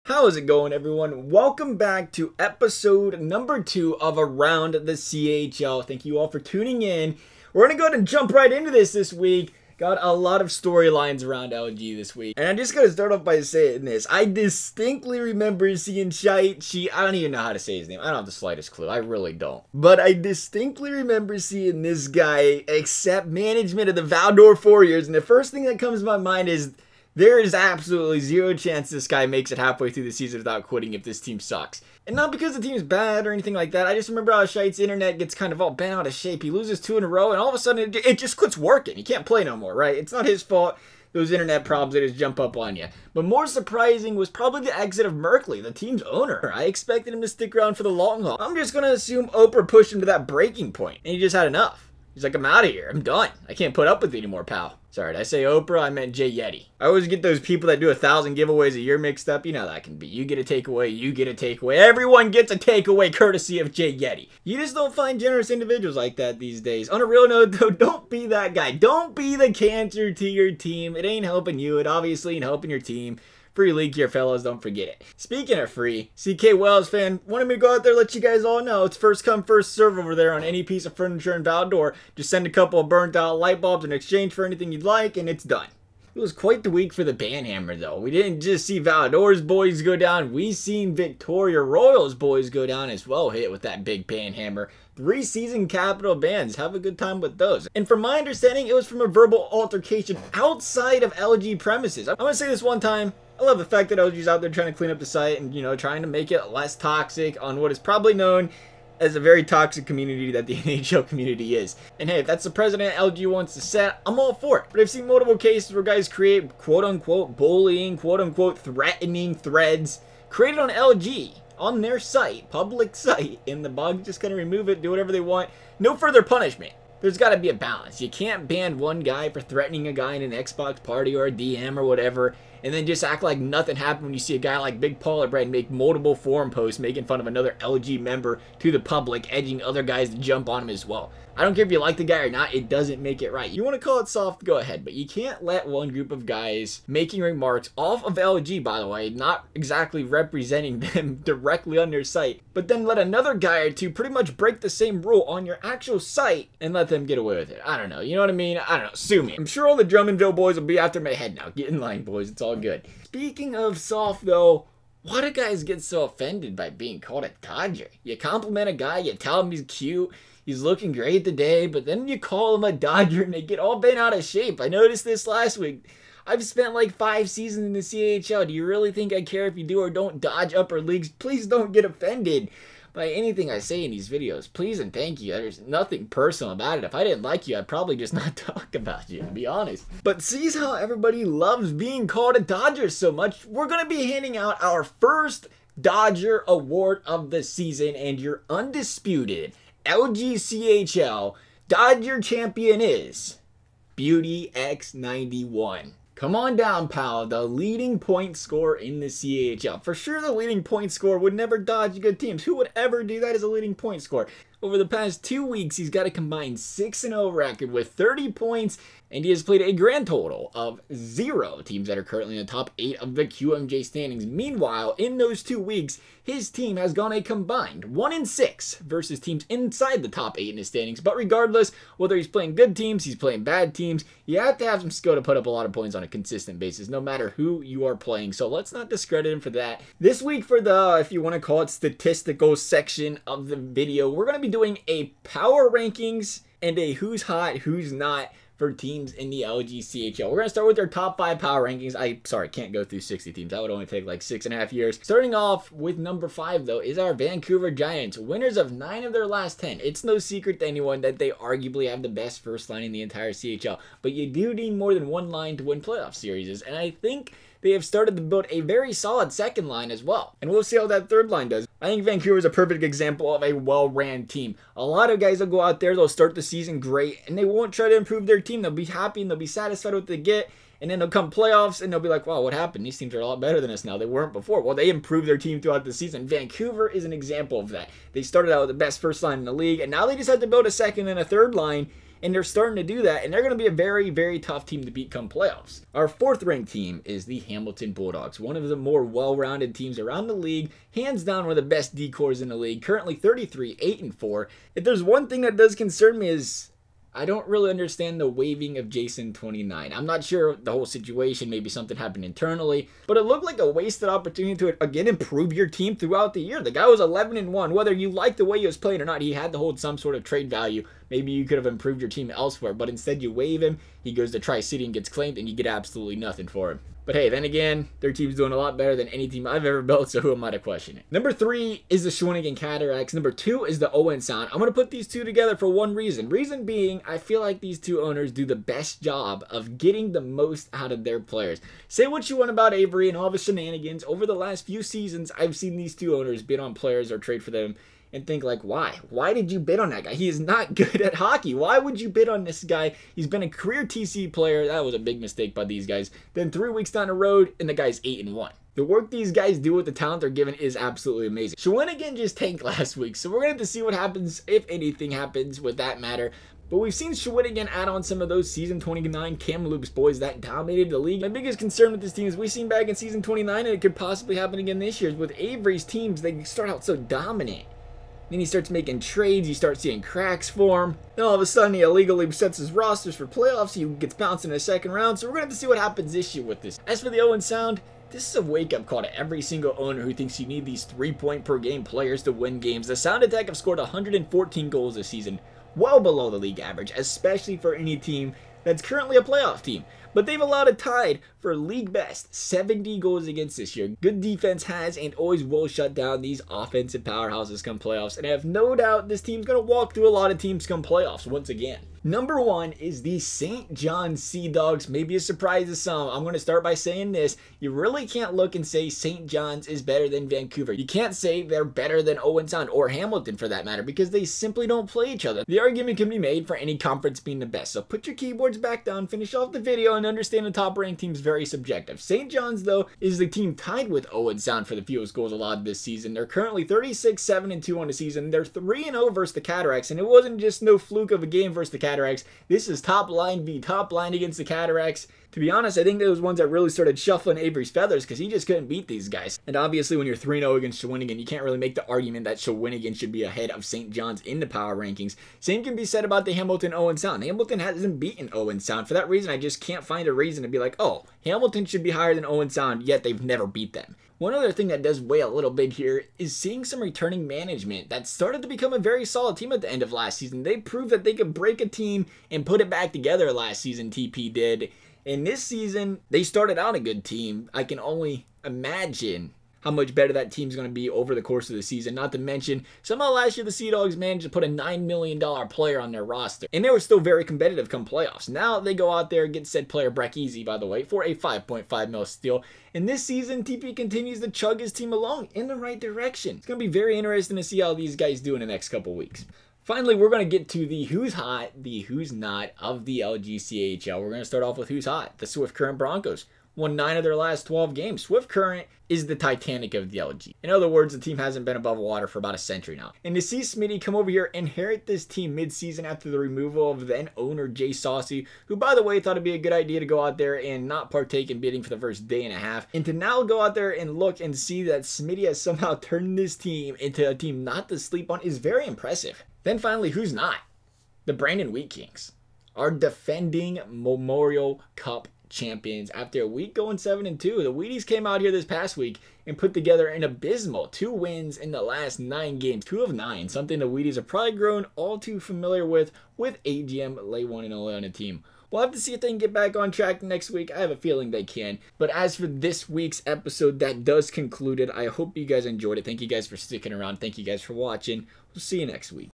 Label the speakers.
Speaker 1: How's it going, everyone? Welcome back to episode number 2 of Around the CHL. Thank you all for tuning in. We're going to go ahead and jump right into this week. Got a lot of storylines around LG this week. And I'm just going to start off by saying this. I distinctly remember seeing I don't even know how to say his name. I don't have the slightest clue. I really don't. But I distinctly remember seeing this guy accept management of the Valdor Warriors. And the first thing that comes to my mind is there is absolutely zero chance this guy makes it halfway through the season without quitting if this team sucks. And not because the team's bad or anything like that. I just remember how Scheidt's internet gets kind of all bent out of shape. He loses 2 in a row and all of a sudden it just quits working. He can't play no more, right? It's not his fault. Those internet problems that just jump up on you. But more surprising was probably the exit of Merkley, the team's owner. I expected him to stick around for the long haul. I'm just going to assume Oprah pushed him to that breaking point and he just had enough. He's like, I'm out of here. I'm done. I can't put up with it anymore, pal. Sorry, did I say Oprah? I meant Jay Yeti. I always get those people that do 1,000 giveaways a year mixed up. You know how that can be. You get a takeaway, you get a takeaway. Everyone gets a takeaway courtesy of Jay Yeti. You just don't find generous individuals like that these days. On a real note, though, don't be that guy. Don't be the cancer to your team. It ain't helping you. It obviously ain't helping your team. Free league here, fellas. Don't forget it. Speaking of free, CK Wells fan wanted me to go out there and let you guys all know it's first come, first serve over there on any piece of furniture in Valdor. Just send a couple of burnt out light bulbs in exchange for anything you'd like, and it's done. It was quite the week for the Banhammer, though. We didn't just see Valdor's boys go down. We seen Victoria Royals boys go down as well, hit with that big Banhammer. 3 season capital bans. Have a good time with those. And from my understanding, it was from a verbal altercation outside of LG premises. I'm going to say this one time. I love the fact that LG's out there trying to clean up the site and, you know, trying to make it less toxic on what is probably known as a very toxic community that the NHL community is. And hey, if that's the president LG wants to set, I'm all for it. But I've seen multiple cases where guys create quote-unquote bullying, quote-unquote threatening threads created on LG, on their site, public site, and the Bugs just kind of remove it, do whatever they want. No further punishment. There's got to be a balance. You can't ban one guy for threatening a guy in an Xbox party or a DM or whatever, and then just act like nothing happened when you see a guy like Big Paul Bread make multiple forum posts making fun of another LG member to the public, edging other guys to jump on him as well. I don't care if you like the guy or not, it doesn't make it right. You want to call it soft, go ahead, but you can't let one group of guys making remarks off of LG, by the way, not exactly representing them directly on their site, but then let another guy or two pretty much break the same rule on your actual site and let them get away with it. I don't know, you know what I mean? I don't know, sue me. I'm sure all the Drummondville boys will be after my head now. Get in line, boys, it's all good. Speaking of soft, though, why do guys get so offended by being called a Dodger? You compliment a guy, you tell him he's cute, he's looking great today, but then you call him a Dodger and they get all bent out of shape. I noticed this last week. I've spent like 5 seasons in the CHL. Do you really think I care if you do or don't dodge upper leagues? Please don't get offended by anything I say in these videos. Please and thank you. There's nothing personal about it. If I didn't like you, I'd probably just not talk about you, to be honest. But see how everybody loves being called a Dodger so much? We're going to be handing out our first Dodger award of the season, and your undisputed LGCHL Dodger champion is Beauty X91. Come on down, pal. The leading point scorer in the CHL. For sure, the leading point scorer would never dodge good teams. Who would ever do that as a leading point scorer? Over the past 2 weeks, he's got a combined 6-0 record with 30 points, and he has played a grand total of 0 teams that are currently in the top 8 of the QMJ standings. Meanwhile, in those 2 weeks, his team has gone a combined 1-6 versus teams inside the top 8 in his standings. But regardless, whether he's playing good teams, he's playing bad teams, you have to have some skill to put up a lot of points on a consistent basis, no matter who you are playing. So let's not discredit him for that. This week for the, if you want to call it, statistical section of the video, we're going to be doing a power rankings and a who's hot, who's not for teams in the LGCHL. We're going to start with their top 5 power rankings. Can't go through 60 teams. That would only take like 6.5 years. Starting off with number 5, though, is our Vancouver Giants, winners of 9 of their last 10. It's no secret to anyone that they arguably have the best first line in the entire CHL, but you do need more than one line to win playoff series, and I think they have started to build a very solid second line as well. And we'll see how that third line does. I think Vancouver is a perfect example of a well-ran team. A lot of guys will go out there, they'll start the season great, and they won't try to improve their team. They'll be happy and they'll be satisfied with what they get. And then they'll come playoffs and they'll be like, wow, what happened? These teams are a lot better than us now. They weren't before. Well, they improved their team throughout the season. Vancouver is an example of that. They started out with the best first line in the league, and now they just had to build a second and a third line. and they're starting to do that, and they're going to be a very, very tough team to beat come playoffs. Our 4th ranked team is the Hamilton Bulldogs, one of the more well-rounded teams around the league, hands down one of the best D-cores in the league, currently 33, 8-4. If there's one thing that does concern me is I don't really understand the waiving of Jason 29. I'm not sure the whole situation, maybe something happened internally, but it looked like a wasted opportunity to, again, improve your team throughout the year. The guy was 11-1. Whether you like the way he was playing or not, he had to hold some sort of trade value. Maybe you could have improved your team elsewhere, but instead you waive him, he goes to Tri-City and gets claimed, and you get absolutely nothing for him. But hey, then again, their team's doing a lot better than any team I've ever built, so who am I to question it? Number 3 is the Shawinigan Cataracts. Number 2 is the Owen Sound. I'm going to put these two together for one reason. Reason being, I feel like these two owners do the best job of getting the most out of their players. Say what you want about Avery and all the shenanigans. Over the last few seasons, I've seen these two owners bid on players or trade for them and think like, why? Why did you bid on that guy? He is not good at hockey. Why would you bid on this guy? He's been a career TC player. That was a big mistake by these guys. Then 3 weeks down the road, and the guy's 8-1. The work these guys do with the talent they're given is absolutely amazing. Shawinigan just tanked last week, so we're going to have to see what happens, if anything happens with that matter. But we've seen Shawinigan add on some of those Season 29 Kamloops boys that dominated the league. My biggest concern with this team is we've seen back in Season 29, and it could possibly happen again this year, with Avery's teams, they start out so dominant. Then he starts making trades, you start seeing cracks form. Then all of a sudden he illegally sets his rosters for playoffs, he gets bounced in the second round, so we're going to have to see what happens this year with this. As for the Owen Sound, this is a wake-up call to every single owner who thinks you need these 3-point-per-game players to win games. The Sound Attack have scored 114 goals this season, well below the league average, especially for any team that's currently a playoff team. But they've allowed a tied for league best 70 goals against this year. Good defense has and always will shut down these offensive powerhouses come playoffs. And I have no doubt this team's going to walk through a lot of teams come playoffs once again. Number 1 is the St. John Sea Dogs. Maybe a surprise to some. I'm going to start by saying this. You really can't look and say St. John's is better than Vancouver. You can't say they're better than Owen Sound or Hamilton for that matter, because they simply don't play each other. The argument can be made for any conference being the best. So put your keyboards back down, finish off the video, and understand the top ranked team is very subjective. St. John's, though, is the team tied with Owen Sound for the fewest goals allowed this season. They're currently 36, 7-2 on the season. They're 3-0 versus the Cataracts, and it wasn't just no fluke of a game versus the Cataracts. This is top line v top line against the Cataracts. To be honest, I think those ones that really started shuffling Avery's feathers because he just couldn't beat these guys. And obviously when you're 3-0 against Shawinigan, you can't really make the argument that Shawinigan should be ahead of St. John's in the power rankings. Same can be said about the Hamilton Owen Sound. Hamilton hasn't beaten Owen Sound. For that reason, I just can't find a reason to be like, oh, Hamilton should be higher than Owen Sound, yet they've never beat them. One other thing that does weigh a little bit here is seeing some returning management that started to become a very solid team at the end of last season. They proved that they could break a team and put it back together last season, TP did. And this season, they started out a good team. I can only imagine how much better that team's going to be over the course of the season. Not to mention, somehow last year the Sea Dogs managed to put a $9 million player on their roster. And they were still very competitive come playoffs. Now they go out there and get said player Breck Easy, by the way, for a $5.5 million steal. And this season, TP continues to chug his team along in the right direction. It's going to be very interesting to see how these guys do in the next couple weeks. Finally, we're going to get to the who's hot, the who's not of the LGCHL. We're going to start off with who's hot, the Swift Current Broncos. Won 9 of their last 12 games. Swift Current is the Titanic of the LG. In other words, the team hasn't been above water for about a century now. And to see Smitty come over here, inherit this team mid-season after the removal of then owner Jay Saucy, who by the way thought it'd be a good idea to go out there and not partake in bidding for the first day and a half, and to now go out there and look and see that Smitty has somehow turned this team into a team not to sleep on is very impressive. Then finally, who's not? The Brandon Wheat Kings, our defending Memorial Cup champions. After a week going 7-2, the Wheaties came out here this past week and put together an abysmal 2 wins in the last 9 games, 2 of 9, something the Wheaties have probably grown all too familiar with AGM lay 1-0 on a team. We'll have to see if they can get back on track next week. I have a feeling they can. But as for this week's episode, that does conclude it. I hope you guys enjoyed it. Thank you guys for sticking around. Thank you guys for watching. We'll see you next week.